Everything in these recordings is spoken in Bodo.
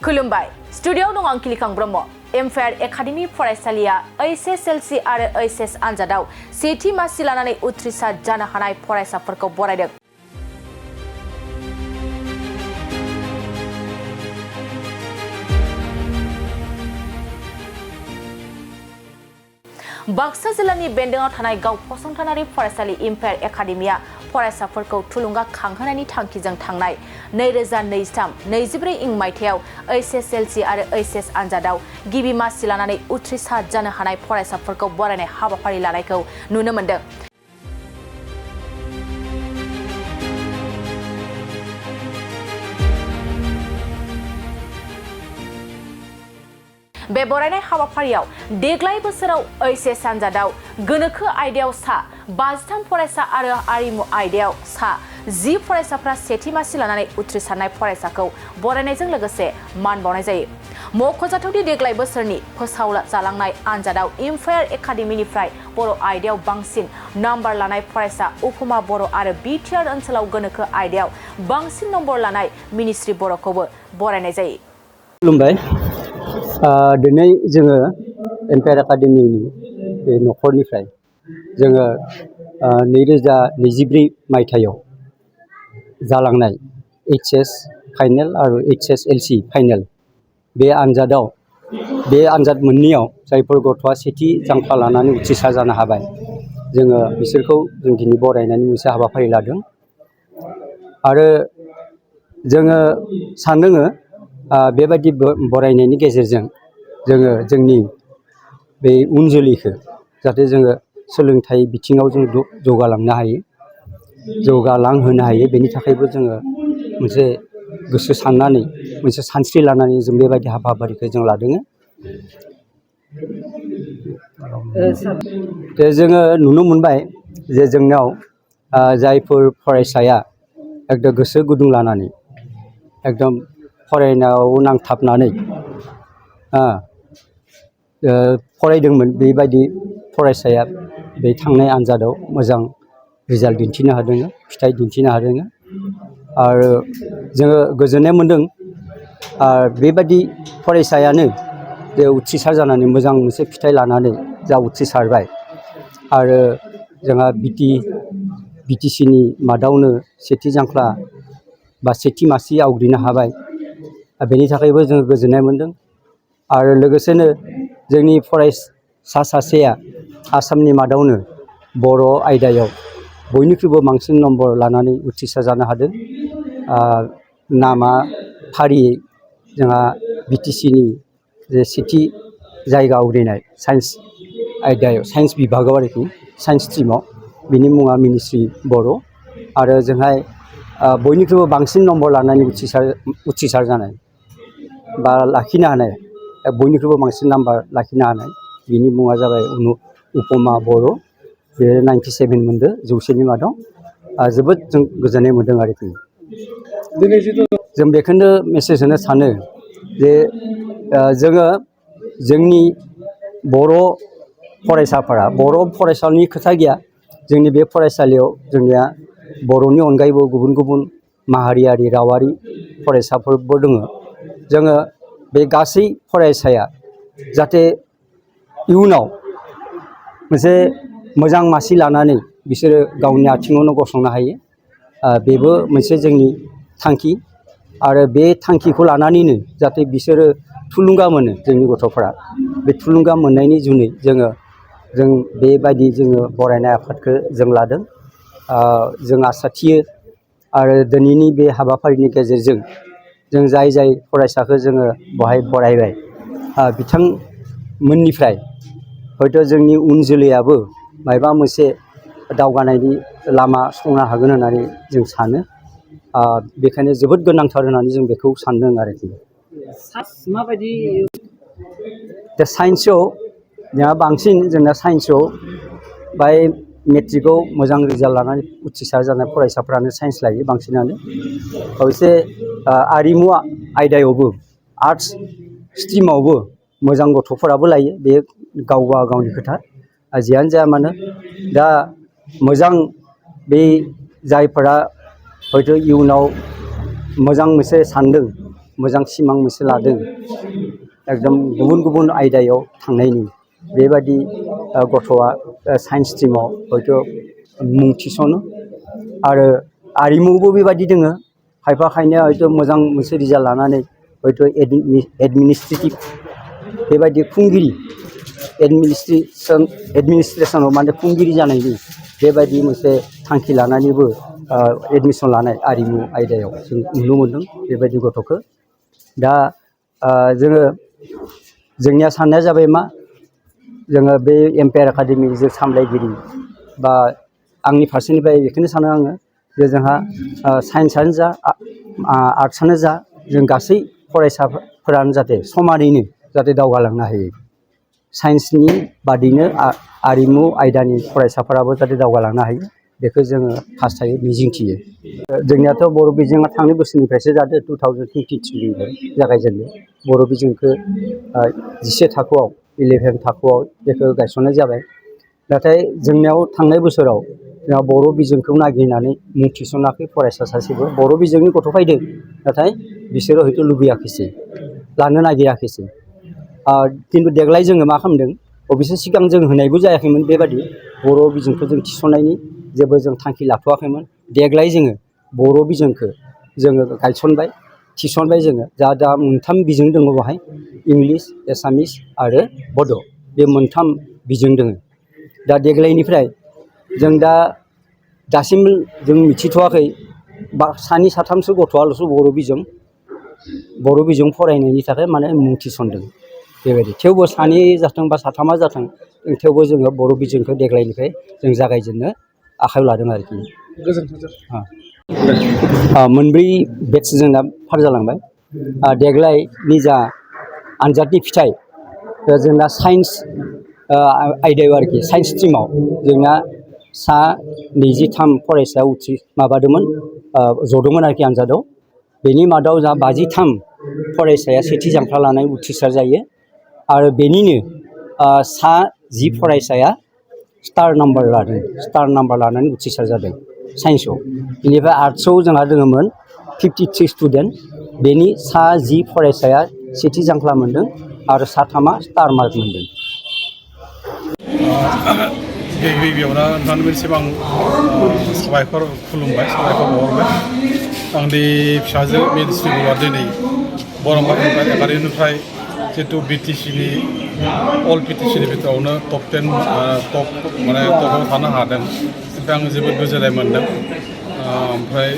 खुलुमबाय स्टुडियोआव दं आं किलिखां ब्रह्म एमफायार एकाडेमि फरायसालिया HSLC आरो HS आनजादाव सेथि मासि लानानै उथ्रिसार जानो हानाय फरायसाफोरखौ बरायदों। बाक्सा जिल्लानि बेन्दोंआव थानाय गाव फसंथानारि फरायसालि एमफायार एकाडेमिया फरायसाफोरखौ थुलुंगा खांहोनायनि थांखिजों थांनाय 2023-24 इं मायथाइयाव HSLC आरो HS आनजादाव गिबि मासि लानानै उथ्रिसार जानो हानाय फरायसाफोरखौ बरायनाय हाबाफारि लानायखौ नुनो मोन्दों। बे बरायनाय हाबाफारियाव देग्लाय बोसोराव HS आनजादाव गोनोखो आयदायाव सा 53 फरायसा आरो आरिमु आयदायाव सा 10 फरायसाफ्रा सेथि मासि लानानै उथ्रिसारनाय फरायसाखौ बरायनायजों लोगोसे मान बावनाय जायो। मख'जाथावदि देग्लाय बोसोरनि फोसाव जालांनाय आनजादाव एमफायार एकाडेमिनिफ्राय बर' आयदायाव बांसिन नम्बर लानाय फरायसा उपमा बर' आरो बिटिआर ओनसोलाव गोनोखो आयदायाव बांसिन नम्बर लानाय मिनिस्रि बर'खौबो बरायनाय जायो। खुलुमबाय दिनै जोङो एमफायार एकाडेमिनि बे न'खरनिफ्राय जोङो 2024 मायथाइयाव जालांनाय HS फाइनेल आरो HSLC फाइनेल बे आनजाद मोननैयाव जायफोर गथ'आ सेथि जांख्ला लानानै उथ्रिसार जानो हाबाय जोङो बिसोरखौ जों दिनै बरायनायनि मोनसे हाबाफारि लादों आरो जोङो सानदों बेबायदि बरायनायनि गेजेरजों जोङो जोंनि बे उन जोलैखौ जाहाथे जोङो सोलोंथाइ बिथिङाव जों जौगालांहोनो हायो बेनि थाखायबो जोङो मोनसे गोसो साननानै मोनसे सानस्रि लानानै जों बेबायदि हाबाफारिखौ जों लादों। जोङो नुनो मोनबाय जे जोंनाव जायफोर फरायसाया एकदम गोसो गुदुं लानानै एकदम फरायनायाव नांथाबनानै फरायदोंमोन बेबायदि फरायसाया बे थांनाय आनजादाव मोजां रिजाल्ट दिन्थिनो हादों, फिथाइ दिन्थिनो हादों आरो जोङो गोजोननाय मोन्दों बेबायदि फरायसायानो जे उथ्रिसार जानानै मोजां मोनसे फिथाइ लानानै जा उथ्रिसारबाय आरो जोंहा बिटिसिनि मादावनो सेथि जांख्ला बा सेथि मासि आवग्रिनो हाबाय बेनि थाखायबो जोङो गोजोननाय मोन्दों आरो लोगोसेनो जोंनि फरायसा सासेया आसामनि मादावनो बर' आयदायाव बयनिख्रुइबो बांसिन नम्बर लानानै उथ्रिसार जानो हादों। नामा फारियै जोंहा बिटिसिनि जे सेथि जायगा आवग्रिनाय साइन्स आयदायाव साइन्स बिभागाव आरोखि साइन्स स्ट्रिमाव बिनि मुङा मिनिस्रि बर' आरो जोंहा बयनिख्रुइबो बांसिन नम्बर लानानै उथ्रिसार जानाय बा लाखिनो हानाय बयनिख्रुइबो बांसिन नाम्बार लाखिनो हानाय बिनि मुङा जाबाय उपमा बर' बे 97 मोनदों 100नि मादाव जोबोद जों गोजोननाय मोन्दों आरोखि। जों बेखौनो मेसेज होनो सानो जे जोङो जोंनि बर' फरायसाफोरा बर' फरायसालिनि खोथा गैया जोंनि बे फरायसालियाव जोंनिया बर'नि अनगायैबो गुबुन गुबुन माहारियारि रावारि फरायसाफोरबो दङ। जोङो बे गासै फरायसाया जाहाथे इयुनाव मोनसे मोजां मासि लानानै बिसोरो गावनि आथिङावनो गसंनो हायो बेबो मोनसे जोंनि थांखि आरो बे थांखिखौ लानानैनो जाहाथे बिसोरो थुलुंगा मोनो जोंनि गथ'फोरा बे थुलुंगा मोननायनि जुनै जों बेबायदि जोङो बरायनाय आफादखौ जों लादों। जों आसा थियो आरो दिनैनि बे हाबाफारिनि गेजेरजों जों जाय फरायसाखौ जोङो बहाय बरायबाय बिथांमोननिफ्राय हयथ' जोंनि उन जोलैयाबो माबा मोनसे दावगानायनि लामा संनो हागोन होननानै जों सानो बेखायनो जोबोद गोनांथार होननानै जों बेखौ सानदों आरोखि। माबायदि दा साइन्सआव जोंहा बांसिन जोंना साइन्सआव बाय मेट्रिकआव मोजां रिजाल्ट लानानै उथ्रिसार जानाय फरायसाफ्रानो साइन्स लायो बांसिनानो अबयसे आरिमु आयदायावबो आर्ट्स स्ट्रिमावबो मोजां गथ'फोराबो लायो बे गावनि खोथा जियानो जाया मानो दा मोजां बे जायफोरा हयथ' इयुनाव मोजां मोनसे सानदों मोजां सिमां मोनसे लादों एकदम गुबुन गुबुन आयदायाव थांनायनि बेबादि गथ'आ साइन्स स्ट्रिमाव हयथ' मुं थिसनो आरो आरिमुबो बेबायदि दोङो खायफा खायनैया हयथ' मोजां मोनसे रिजाल्ट लानानै हयथ' एडमिनिस्ट्रेटिभ बेबायदि खुंगिरि एडमिनिस्ट्रेसनाव माने खुंगिरि जानायनि बेबायदि मोनसे थांखि लानानैबो एडमिसन लानाय आरिमु आयदायाव जों नुनो मोनदों बेबायदि गथ'खौ दा जोंनिया साननाया जाबाय मा जोङो बे एम्पायार एकाडेमिनि जे सामलायगिरि बा आंनि फारसेनिफ्राय बेखौनो सानो आङो जे जोंहा साइन्सआनो जा आर्ट्सआनो जा जों गासै फरायसाफोरानो जाहाथे समानैनो जाहाथे दावगालांनो हायो साइन्सनि बादैनो आरिमु आयदानि फरायसाफोराबो जाहाथे दावगालांनो हायो बेखौ जोङो हास्थायो मिजिंथियो जोंनियाथ' बर' बिजोङा थांनाय बोसोरनिफ्रायसो जादों 2023निफ्राय जागायजेनदों बर' बिजोंखौ 10 थाखोआव 11 थाखोआव बेखौ गायसननाय जाबाय नाथाय जोंनियाव थांनाय बोसोराव जोंहा बर' बिजोंखौ नागिरनानै मुं थिसनाखै फरायसा सासेबो बर' बिजोंनि गथ' फैदों नाथाय बिसोरो हयथ' लुबैयाखैसै लानो नागिराखैसै खिन्थु देग्लाय जोङो मा खालामदों अबयसे सिगां जों होनायबो जायाखैमोन बेबादि बर' बिजोंखौ जों थिसननायनि जेबो जों थांखि लाथ'वाखैमोन देग्लाय जोङो बर' बिजोंखौ जोङो गायसनबाय थिसनबाय जोङो दा मोनथाम बिजों दङ बेवहाय इंलिस एसामिस आरो बड' बे मोनथाम बिजों दङ दा देग्लायनिफ्राय जों दासिम जों मिथिथ'वाखै सानै साथामसो गथ'आल'सो बर' बिजों फरायनायनि थाखाय माने मुं थिसनदों बेबायदि थेवबो सानै जाथों बा साथामा जाथों थेवबो जोङो बर' बिजोंखौ देग्लायनिफ्राय जों जागायजेननो आखायाव लादों आरोखि मोनब्रै बेट्स जोंना पार जालांबाय देग्लायनि जा आनजादनि फिथाइ जोंना साइन्स आयदायाव आरोखि साइन्स स्ट्रिमाव जोंना सा 23 फरायसा माबादोंमोन जदोंमोन आरोखि आनजादाव बेनि मादाव जा 53 फरायसाया सेथि जांख्ला लानानै उथ्रिसार जायो आरो बेनिनो सा 10 फरायसाया स्टार नाम्बार लानानै उथ्रिसार जादों साइन्सआव बेनिफ्राय आर्ट्सआव जोंहा दङमोन 53 स्टुडेन्ट बेनि सा 10 फरायसाया सेथि जांख्ला मोन्दों आरो साथामा स्टार मार्क मोन्दों गिबियावनो नोंथांनिसिम आं साबायखर खुलुमबाय साबायखर बावहरबाय आंनि फिसाजो मेडिसिन गुरुआ दिनै बर' एकाडेमिनिफ्राय जितु बिटिसिनि अल बिटिसिनि भितरावनो टप 10 टपआव थानो हादों ओमफ्राय आं जोबोद गोजोननाय मोन्दों ओमफ्राय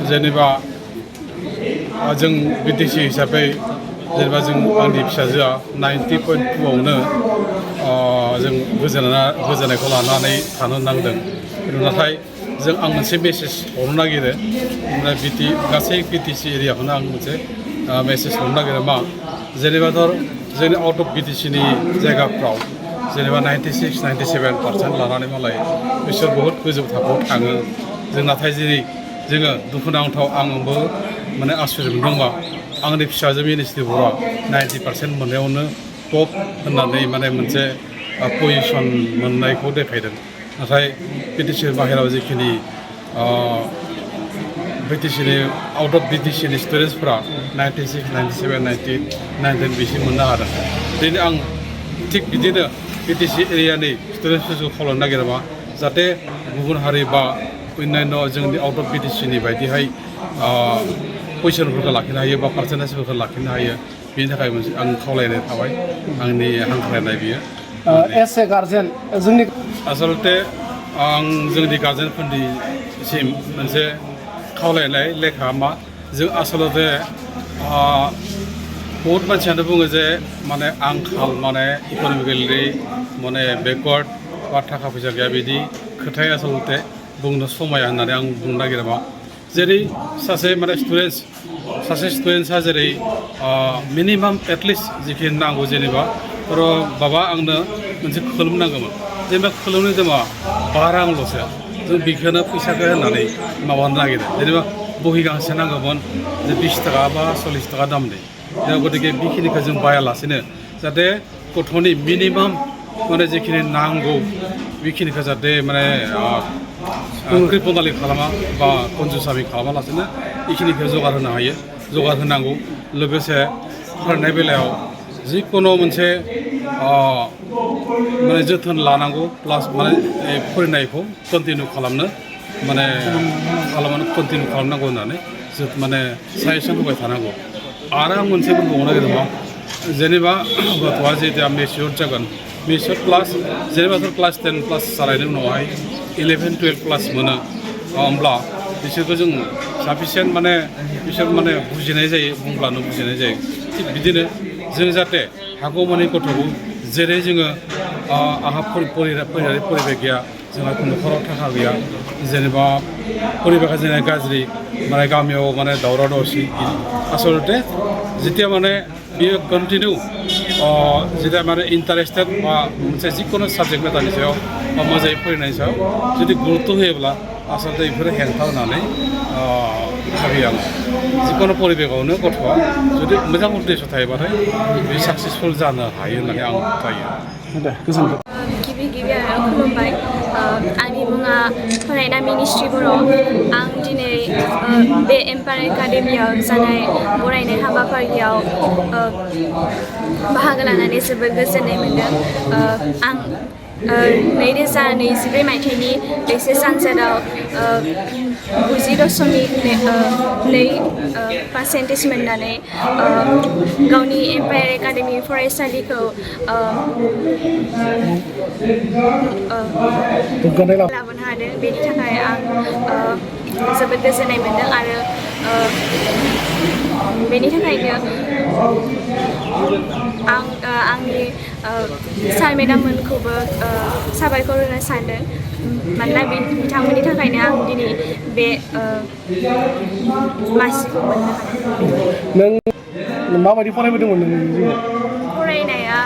जेनेबा जों बिटिसि हिसाबै जेनेबा आंनि फिसाजोआ 90.2आवनो जों गोजोननायखौ लानानै थानो नांदों नाथाय आं मोनसे मेसेज हरनो नागिरो ओमफ्राय गासै बिटिसि एरियाखौनो आं मोनसे मेसेज हरनो नागिरो मा जेनेबा जोंनि आउट अफ बिटिसिनि जायगाफ्राव जेनेबा 96-97% लानानै मालाय बिसोर बहुद गोजौ थाखोआव थाङो जों नाथाय जोङो दुखुनांथाव आंबो माने आसुरित मोनदोंबा आंनि फिसाजो मिनिस्ट्रि बर'आ 90% मोननायावनो टप होननानै माने मोनसे पजिसन मोननायखौ देखायदों नाथाय बिटिसि बाहेरायाव जिखिनि बिटिसिनि आउट अफ बिटिसिनि स्टुडेन्टसफ्रा 96-97-98 बिसिम मोननो हादों दिनै आं थिग बिदिनो बिटिसि एरियानि स्टुडेन्टसफोरखौ खावलायनो नागिरोबा जाहाथे गुबुन हारि बा अन्यान्य जोंनि आउट अफ बिटिसिनि बायदिहाय पजिसनफोरखौ लाखिनो हायो बा पार्सेन्टेजफोरखौ लाखिनो हायो बेनि थाखाय मोनसे आं खावलायनाय थाबाय आंनि हांख्रायनाय बियो एस ए गार्जेन जोंनि आसलते आं जोंनि गार्जेनफोरनिसिम मोनसे खावलायनाय लेखा मा जों आसलते बहुत मानसियानो बुङो जे माने आंखाल माने इक'नमिकेलि माने बेकवार्ड बा थाखा फैसा गैया बिदि खोथाया आसलते बुंनो समाया होननानै आं बुंनो नागिरो मा जेरै सासे माने स्टुडेन्टसा जेरै मिनिमाम एटलिस्ट जिखिनि नांगौ जेनेबा बाबा आंनो मोनसे खोलोम नांगौमोन जेनेबा खोलोमनि दामा 5 रांल'सो जों बेखौनो फैसाखौ होननानै माबानो नागिरो जेनेबा बहि गांसे नांगौमोन जे 20 थाखा बा 40 थाखा दामनि गतिके बेखिनिखौ जों बायालासेनो जाहाथे गथ'नि मिनिमाम माने जिखिनि नांगौ बेखिनिखौ जाहाथे माने कृपनालि खालामा बा कन्जुसामि खालामालासेनो बेखिनिखौ जगार होनो हायो जगार होनांगौ लोगोसे फरायनाय बेलायाव जिखुनु मोनसे माने जोथोन लानांगौ प्लास माने फरायनायखौ कन्टिनिउ खालामनो माने कन्टिनिउ खालामनांगौ होननानै माने साजेसन होबाय थानांगौ आरो आं मोनसे बुंबावनो नागिरदों जेनेबा गथ'आ जेथिया मेचियर जागोन मेचियर प्लास जेनेबा क्लास 10 प्लास जानायनि उनावहाय 11, 12 प्लास मोनो होमब्ला बिसोरखौ जों साफिसियेन्ट माने बिसोर माने बुजिनाय जायो बुंब्लानो बुजिनाय जायो थिग बिदिनो जों जाहाथे हागौमानि गथ'खौ जेरै जोङो आंहा परिबेक गैया जोंहा न'खराव थाखा गैया जेनेबा परिबेका जोंना गाज्रि माने गामियाव माने दावराव दावसि आसलते जेतिया माने बियो कन्टिनिउ जेतिया माने इन्टारेस्टेड बा मोनसे जिखुनु साबजेक्ट मेटारनि सायाव बा मोजाङै फरायनायनि सायाव जुदि गुरुत्त होयोब्ला आसलते बेफोरो हेंथा होनानै भाबियो आं जिखुनु परिबेकावनो गथ'आ जुदि मोजां उद्देश्य थायोबाथाय बे साक्सेसफुल जानो हायो होननानै आं फोथायो दे गोजोनथों गिबियावनो खुलुमबाय आंनि मुङा फरायना मिनिस्ट्रि बर' आं दिनै बे एम्पायार एकाडेमियाव जानाय बरायनाय हाबाफारियाव बाहागो लानानै जोबोद गोजोननाय मोन्दों आं 2024 मायथाइनि HSLC आनजादाव 90.2% मोननानै गावनि एम्पायार एकाडेमि फरायसालिखौ लाबोनो हादों बेनि थाखाय आं जोबोद गोजोननाय मोन्दों आरो बेनि थाखायनो आं आंनि सार मेडाममोनखौबो साबायखर होनो सानदों मानोना बिथांमोननि थाखायनो आं दिनै बे मासिखौ मोननो हादों नों माबायदि फरायबोदोंमोन नोंनि जिउआव फरायनाया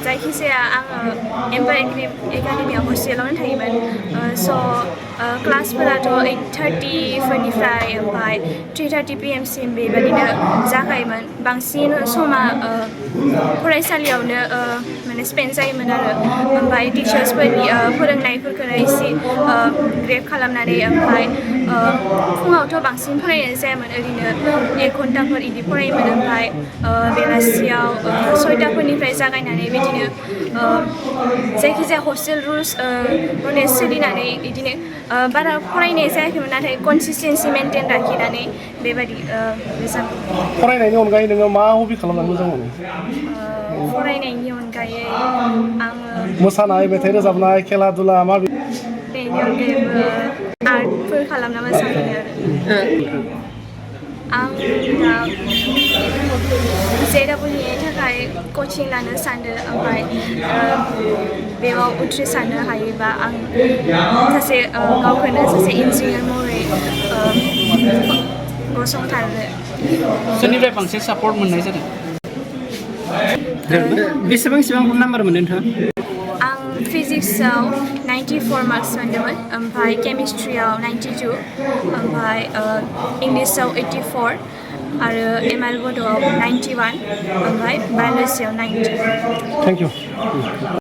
जायखिजाया आङो एम्पायार एकाडेमियाव हस्टेलावनो थायोमोन स' क्लासफोराथ' 8:30 फोरनिफ्राय ओमफ्राय 3:30 PM सिम बेबायदिनो जाखायोमोन बांसिन समा फरायसालियावनो माने स्पेन्ड जायोमोन आरो ओमफ्राय टिचार्सफोरनि फोरोंनायफोरखौनो एसे ग्रेब खालामनानै ओमफ्राय फुङावथ' बांसिन फरायनाय जायामोन ओरैनो 1 घन्टाफोर इदि फरायोमोन ओमफ्राय बेलासियाव 6टाफोरनिफ्राय जागायनानै बिदिनो जायखिजाया हस्टेल रुल्स मथे सोलिनानै बिदिनो बारा फरायनाय जायाखैमोन नाथाय कनसिस्टेन्सि मेनटेन लाखिनानै बेबायदि फरायनायनि अनगायै नोङो मा हबि खालामनानै मोजां मोनो फरायनायनि अनगायै आङो मोसानाय मेथाइ रोजाबनाय खेला दुला मा बेनि अनगायैबो आर्टफोर खालामना मोजां मोनो आरो आं दा JEEनि थाखाय कचिं लानो सानदों ओमफ्राय बेयाव उथ्रिसारनो हायोबा आं सासे गावखौनो सासे इन्जिनियार महरै गसंथानो सोरनिफ्राय बांसिन सापर्ट मोननाय जादों बेसेबां नाम्बार मोनदों नोंथाङा आं फिजिक्सआव 94 मार्क्स मोनदोंमोन ओमफ्राय केमिस्ट्रियाव 92 ओमफ्राय इंलिसाव 84 आरो ML बड'आव 91 ओमफ्राय बाय'लजियाव 90 थेंक इउ